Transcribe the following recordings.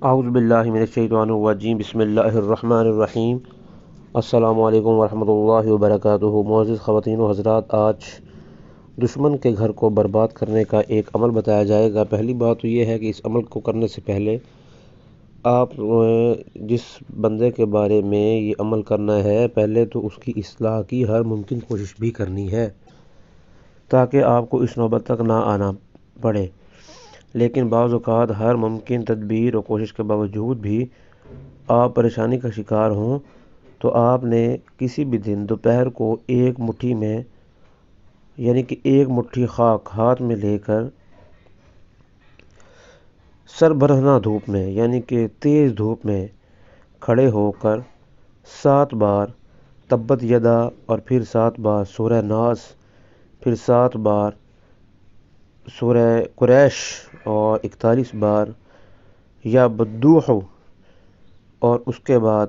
اعوذ باللہ من الشیطان الرجیم بسم اللہ الرحمن الرحیم۔ السلام علیکم ورحمۃ اللہ وبرکاتہ۔ معزز خواتین و حضرات، آج دشمن کے گھر کو برباد کرنے کا ایک عمل بتایا جائے گا۔ پہلی بات تو یہ ہے کہ اس عمل کو کرنے سے پہلے آپ جس بندے کے بارے میں یہ عمل کرنا ہے، پہلے تو اس کی اصلاح کی ہر ممکن کوشش بھی کرنی ہے تاکہ آپ کو اس نوبت تک نہ آنا پڑے۔ لیکن بعض اوقات ہر ممکن تدبیر اور کوشش کے باوجود بھی آپ پریشانی کا شکار ہوں تو آپ نے کسی بھی دن دوپہر کو ایک مٹھی میں یعنی کہ ایک مٹھی خاک ہاتھ میں لے کر سر برہنہ دھوپ میں یعنی کہ تیز دھوپ میں کھڑے ہو کر 7 بار تبت یدا اور پھر 7 بار سورہ ناس، پھر 7 بار سورہ قریش اور 41 بار یا بدوح، اور اس کے بعد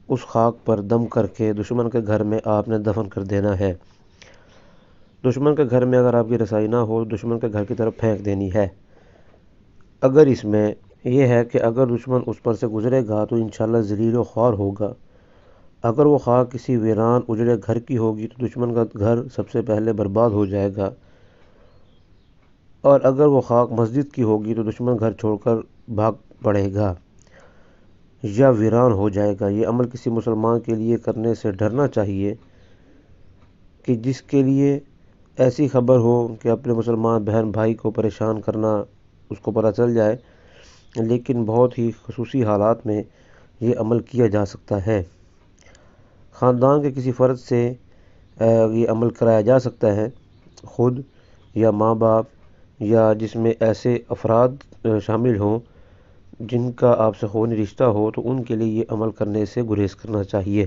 اس خاک پر دم کر کے دشمن کے گھر میں آپ نے دفن کر دینا ہے۔ دشمن کے گھر میں اگر آپ کی رسائی نہ ہو تو دشمن کے گھر کی طرف پھینک دینی ہے۔ اگر اس میں یہ ہے کہ اگر دشمن اس پر سے گزرے گا تو انشاءاللہ ذلیل و خوار ہوگا۔ اگر وہ خاک کسی ویران اجڑے گھر کی ہوگی تو دشمن کا گھر سب سے پہلے برباد ہو جائے گا، اور اگر وہ خاک مسجد کی ہوگی تو دشمن گھر چھوڑ کر بھاگ پڑے گا یا ویران ہو جائے گا۔ یہ عمل کسی مسلمان کے لیے کرنے سے ڈرنا چاہیے کہ جس کے لیے ایسی خبر ہو کہ اپنے مسلمان بہن بھائی کو پریشان کرنا اس کو پتہ چل جائے، لیکن بہت ہی خصوصی حالات میں یہ عمل کیا جا سکتا ہے۔ خاندان کے کسی فرد سے یہ عمل کرایا جا سکتا ہے، خود یا ماں باپ یا جس میں ایسے افراد شامل ہوں جن کا آپ سے خونی رشتہ ہو، تو ان کے لیے یہ عمل کرنے سے گریز کرنا چاہیے۔